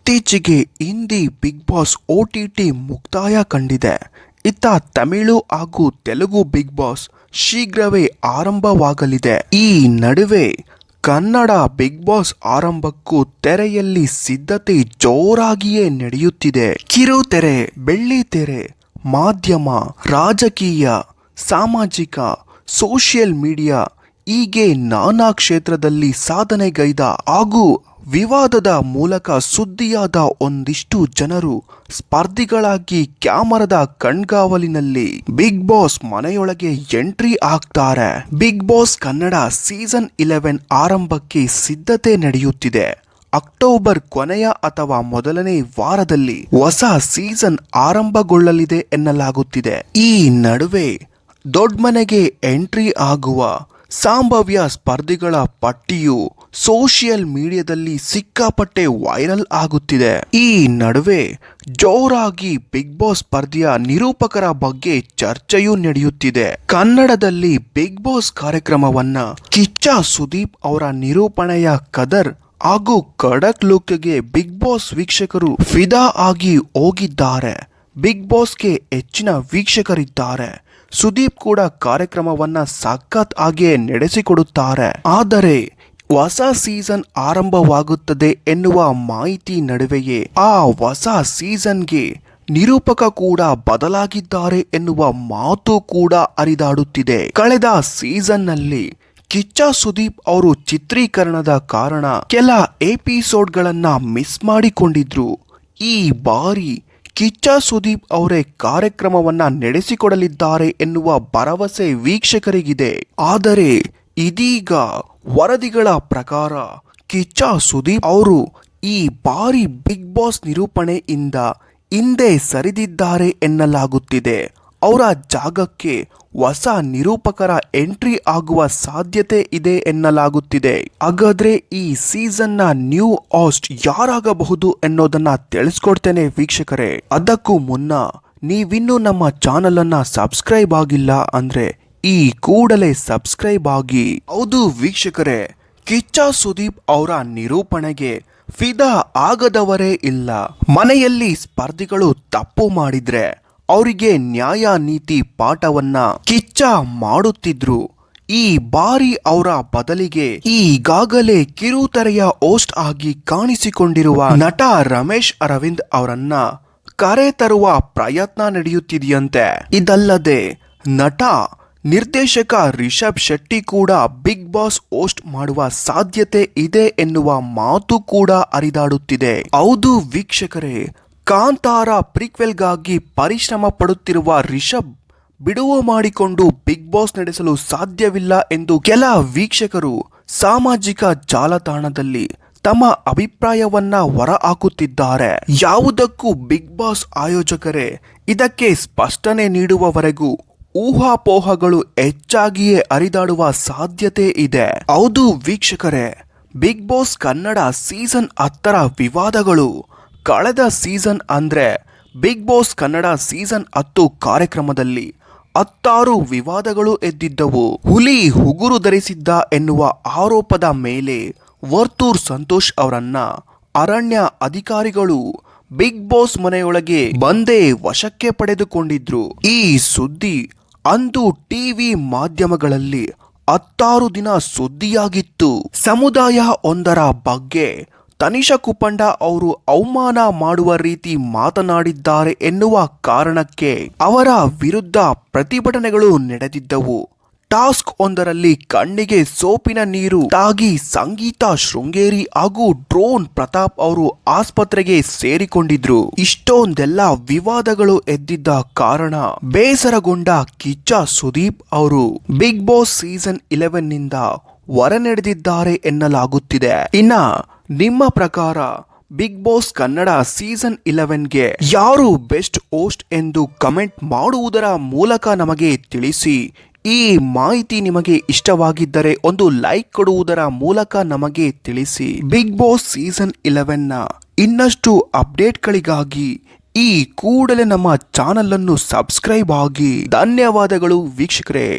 ಇತ್ತೀಚೆಗೆ Hindi big boss OTT ಮುಕ್ತಾಯ ಕಂಡಿದೆ. ಇತ್ತ ತಮಿಳು ಹಾಗೂ ತೆಲುಗು ಬಿಗ್ ಬಾಸ್ ಶೀಘ್ರವೇ ಆರಂಭವಾಗಲಿದೆ. ಈ ನಡುವೆ ಕನ್ನಡ ಬಿಗ್ ಬಾಸ್ ಆರಂಭಕ್ಕೂ ತೆರೆಯಲ್ಲಿ ಸಿದ್ಧತೆ ಜೋರಾಗಿಯೇ ನಡೆಯುತ್ತಿದೆ. ಕಿರುತೆರೆ, ಬೆಳ್ಳಿತೆರೆ, ಮಾಧ್ಯಮ, ರಾಜಕೀಯ, ಸಾಮಾಜಿಕ, ಸೋಷಿಯಲ್ ಮೀಡಿಯಾ ಹೀಗೆ ನಾನಾ ಕ್ಷೇತ್ರದಲ್ಲಿ ಸಾಧನೆಗೈದ ಹಾಗೂ ವಿವಾದದ ಮೂಲಕ ಸುದ್ದಿಯಾದ ಒಂದಿಷ್ಟು ಜನರು ಸ್ಪರ್ಧಿಗಳಾಗಿ ಕ್ಯಾಮರಾದ ಕಣ್ಗಾವಲಿನಲ್ಲಿ ಬಿಗ್ ಬಾಸ್ ಮನೆಯೊಳಗೆ ಎಂಟ್ರಿ ಆಗ್ತಾರೆ. ಬಿಗ್ ಬಾಸ್ ಕನ್ನಡ ಸೀಸನ್ 11 ಆರಂಭಕ್ಕೆ ಸಿದ್ಧತೆ ನಡೆಯುತ್ತಿದೆ. ಅಕ್ಟೋಬರ್ ಕೊನೆಯ ಅಥವಾ ಮೊದಲನೇ ವಾರದಲ್ಲಿ ಹೊಸ ಸೀಸನ್ ಆರಂಭಗೊಳ್ಳಲಿದೆ ಎನ್ನಲಾಗುತ್ತಿದೆ. ಈ ನಡುವೆ ದೊಡ್ಡ ಮನೆಗೆ ಎಂಟ್ರಿ ಆಗುವ ಸಂಭಾವ್ಯ ಸ್ಪರ್ಧಿಗಳ ಪಟ್ಟಿಯು ಸೋಷಿಯಲ್ ಮೀಡಿಯಾದಲ್ಲಿ ಸಿಕ್ಕಾಪಟ್ಟೆ ವೈರಲ್ ಆಗುತ್ತಿದೆ. ಈ ನಡುವೆ ಜೋರಾಗಿ ಬಿಗ್ ಬಾಸ್ ಸ್ಪರ್ಧೆಯ ನಿರೂಪಕರ ಬಗ್ಗೆ ಚರ್ಚೆಯೂ ನಡೆಯುತ್ತಿದೆ. ಕನ್ನಡದಲ್ಲಿ ಬಿಗ್ ಬಾಸ್ ಕಾರ್ಯಕ್ರಮವನ್ನ ಕಿಚ್ಚ ಸುದೀಪ್ ಅವರ ನಿರೂಪಣೆಯ ಕದರ್ ಹಾಗೂ ಖಡಕ್ ಲುಕ್ಗೆ ಬಿಗ್ ಬಾಸ್ ವೀಕ್ಷಕರು ಫಿದಾ ಆಗಿ ಹೋಗಿದ್ದಾರೆ. ಬಿಗ್ ಬಾಸ್ಗೆ ಹೆಚ್ಚಿನ ವೀಕ್ಷಕರಿದ್ದಾರೆ. ಸುದೀಪ್ ಕೂಡ ಕಾರ್ಯಕ್ರಮವನ್ನ ಸಖತ್ ಆಗಿ ನಡೆಸಿಕೊಡುತ್ತಾರೆ. ಆದರೆ ಹೊಸ ಸೀಸನ್ ಆರಂಭವಾಗುತ್ತದೆ ಎನ್ನುವ ಮಾಹಿತಿ ನಡುವೆಯೇ ಆ ಹೊಸ ಸೀಸನ್ಗೆ ನಿರೂಪಕ ಕೂಡ ಬದಲಾಗಿದ್ದಾರೆ ಎನ್ನುವ ಮಾತು ಕೂಡ ಹರಿದಾಡುತ್ತಿದೆ. ಕಳೆದ ಸೀಸನ್ನಲ್ಲಿ ಕಿಚ್ಚ ಸುದೀಪ್ ಅವರು ಚಿತ್ರೀಕರಣದ ಕಾರಣ ಕೆಲ ಎಪಿಸೋಡ್ಗಳನ್ನ ಮಿಸ್ ಮಾಡಿಕೊಂಡಿದ್ರು. ಈ ಬಾರಿ ಕಿಚ್ಚ ಸುದೀಪ್ ಅವರೇ ಕಾರ್ಯಕ್ರಮವನ್ನ ನಡೆಸಿಕೊಡಲಿದ್ದಾರೆ ಎನ್ನುವ ಭರವಸೆ ವೀಕ್ಷಕರಿಗಿದೆ. ಆದರೆ ಇದೀಗ ವರದಿಗಳ ಪ್ರಕಾರ ಕಿಚ್ಚ ಸುದೀಪ್ ಅವರು ಈ ಬಾರಿ ಬಿಗ್ ಬಾಸ್ ನಿರೂಪಣೆಯಿಂದ ಹಿಂದೆ ಸರಿದಿದ್ದಾರೆ ಎನ್ನಲಾಗುತ್ತಿದೆ. ಅವರ ಜಾಗಕ್ಕೆ ಹೊಸ ನಿರೂಪಕರ ಎಂಟ್ರಿ ಆಗುವ ಸಾಧ್ಯತೆ ಇದೆ ಎನ್ನಲಾಗುತ್ತಿದೆ. ಹಾಗಾದ್ರೆ ಈ ಸೀಸನ್ನ ನ್ಯೂ ಹೋಸ್ಟ್ ಯಾರಾಗಬಹುದು ಎನ್ನೋದನ್ನ ತಿಳಿಸ್ಕೊಡ್ತೇನೆ ವೀಕ್ಷಕರೇ. ಅದಕ್ಕೂ ಮುನ್ನ ನೀವಿನ್ನೂ ನಮ್ಮ ಚಾನಲ್ ಅನ್ನ ಸಬ್ಸ್ಕ್ರೈಬ್ ಆಗಿಲ್ಲ ಅಂದ್ರೆ ಈ ಕೂಡಲೇ ಸಬ್ಸ್ಕ್ರೈಬ್ ಆಗಿ. ಹೌದು ವೀಕ್ಷಕರೇ, ಕಿಚ್ಚ ಸುದೀಪ್ ಅವರ ನಿರೂಪಣೆಗೆ ಫಿದಾ ಆಗದವರೇ ಇಲ್ಲ. ಮನೆಯಲ್ಲಿ ಸ್ಪರ್ಧಿಗಳು ತಪ್ಪು ಮಾಡಿದ್ರೆ ಅವರಿಗೆ ನ್ಯಾಯ ನೀತಿ ಪಾಠವನ್ನ ಕಿಚ್ಚ ಮಾಡುತ್ತಿದ್ರು. ಈ ಬಾರಿ ಅವರ ಬದಲಿಗೆ ಈಗಾಗಲೇ ಕಿರುತೆರೆಯ ಹೋಸ್ಟ್ ಆಗಿ ಕಾಣಿಸಿಕೊಂಡಿರುವ ನಟ ರಮೇಶ್ ಅರವಿಂದ್ ಅವರನ್ನ ಕರೆ ತರುವ ಪ್ರಯತ್ನ ನಡೆಯುತ್ತಿದೆಯಂತೆ. ಇದಲ್ಲದೆ ನಟ ನಿರ್ದೇಶಕ ರಿಷಬ್ ಶೆಟ್ಟಿ ಕೂಡ ಬಿಗ್ ಬಾಸ್ ಹೋಸ್ಟ್ ಮಾಡುವ ಸಾಧ್ಯತೆ ಇದೆ ಎನ್ನುವ ಮಾತು ಕೂಡ ಹರಿದಾಡುತ್ತಿದೆ. ಹೌದು ವೀಕ್ಷಕರೇ, ಕಾಂತಾರ ಪ್ರೀಕ್ವೆಲ್ಗಾಗಿ ಪರಿಶ್ರಮ ಪಡುತ್ತಿರುವ ರಿಷಬ್ ಬಿಡುವು ಮಾಡಿಕೊಂಡು ಬಿಗ್ ಬಾಸ್ ನಡೆಸಲು ಸಾಧ್ಯವಿಲ್ಲ ಎಂದು ಕೆಲ ವೀಕ್ಷಕರು ಸಾಮಾಜಿಕ ಜಾಲತಾಣದಲ್ಲಿ ತಮ್ಮ ಅಭಿಪ್ರಾಯವನ್ನ ಹೊರಹಾಕುತ್ತಿದ್ದಾರೆ. ಯಾವುದಕ್ಕೂ ಬಿಗ್ ಬಾಸ್ ಆಯೋಜಕರೇ ಇದಕ್ಕೆ ಸ್ಪಷ್ಟನೆ ನೀಡುವವರೆಗೂ ಊಹಾಪೋಹಗಳು ಹೆಚ್ಚಾಗಿಯೇ ಹರಿದಾಡುವ ಸಾಧ್ಯತೆ ಇದೆ. ಹೌದು ವೀಕ್ಷಕರೇ, ಬಿಗ್ ಬಾಸ್ ಕನ್ನಡ ಸೀಸನ್ 10 ವಿವಾದಗಳು ಕಳೆದ ಸೀಸನ್ ಅಂದ್ರೆ ಬಿಗ್ ಬಾಸ್ ಕನ್ನಡ ಸೀಸನ್ 10 ಕಾರ್ಯಕ್ರಮದಲ್ಲಿ 16 ವಿವಾದಗಳು ಎದ್ದಿದ್ದವು. ಹುಲಿ ಉಗುರು ಧರಿಸಿದ್ದ ಎನ್ನುವ ಆರೋಪದ ಮೇಲೆ ವರ್ತೂರ್ ಸಂತೋಷ್ ಅವರನ್ನ ಅರಣ್ಯ ಅಧಿಕಾರಿಗಳು ಬಿಗ್ ಬಾಸ್ ಮನೆಯೊಳಗೆ ಬಂದೇ ವಶಕ್ಕೆ ಪಡೆದುಕೊಂಡಿದ್ರು. ಈ ಸುದ್ದಿ ಅಂದು ಟಿವಿ ಮಾಧ್ಯಮಗಳಲ್ಲಿ 16 ದಿನ ಸುದ್ದಿಯಾಗಿತ್ತು. ಸಮುದಾಯ ಒಂದರ ಬಗ್ಗೆ ತನಿಷಾ ಕುಪ್ಪಂಡ ಅವರು ಅವಮಾನ ಮಾಡುವ ರೀತಿ ಮಾತನಾಡಿದ್ದಾರೆ ಎನ್ನುವ ಕಾರಣಕ್ಕೆ ಅವರ ವಿರುದ್ಧ ಪ್ರತಿಭಟನೆಗಳು ನಡೆದಿದ್ದವು. ಟಾಸ್ಕ್ ಒಂದರಲ್ಲಿ ಕಣ್ಣಿಗೆ ಸೋಪಿನ ನೀರು ತಾಗಿ ಸಂಗೀತ ಶೃಂಗೇರಿ ಹಾಗೂ ಡ್ರೋನ್ ಪ್ರತಾಪ್ ಅವರು ಆಸ್ಪತ್ರೆಗೆ ಸೇರಿಕೊಂಡಿದ್ರು. ಇಷ್ಟೊಂದೆಲ್ಲ ವಿವಾದಗಳು ಎದ್ದಿದ್ದ ಕಾರಣ ಬೇಸರಗೊಂಡ ಕಿಚ್ಚ ಸುದೀಪ್ ಅವರು ಬಿಗ್ ಬಾಸ್ ಸೀಸನ್ 11 ನಿಂದ ಹೊರ ನಡೆದಿದ್ದಾರೆ ಎನ್ನಲಾಗುತ್ತಿದೆ. ಇನ್ನ ನಿಮ್ಮ ಪ್ರಕಾರ ಬಿಗ್ ಬಾಸ್ ಕನ್ನಡ ಸೀಸನ್ 11ಗೆ ಯಾರು ಬೆಸ್ಟ್ ಹೋಸ್ಟ್ ಎಂದು ಕಮೆಂಟ್ ಮಾಡುವುದರ ಮೂಲಕ ನಮಗೆ ತಿಳಿಸಿ. ಈ ಮಾಹಿತಿ ನಿಮಗೆ ಇಷ್ಟವಾಗಿದ್ದರೆ ಒಂದು ಲೈಕ್ ಕೊಡುವುದರ ಮೂಲಕ ನಮಗೆ ತಿಳಿಸಿ. ಬಿಗ್ ಬಾಸ್ ಸೀಸನ್ 11ನ ಇನ್ನಷ್ಟು ಅಪ್ಡೇಟ್ಗಳಿಗಾಗಿ ಈ ಕೂಡಲೇ ನಮ್ಮ ಚಾನಲ್ ಅನ್ನು ಸಬ್ಸ್ಕ್ರೈಬ್ ಆಗಿ. ಧನ್ಯವಾದಗಳು ವೀಕ್ಷಕರೇ.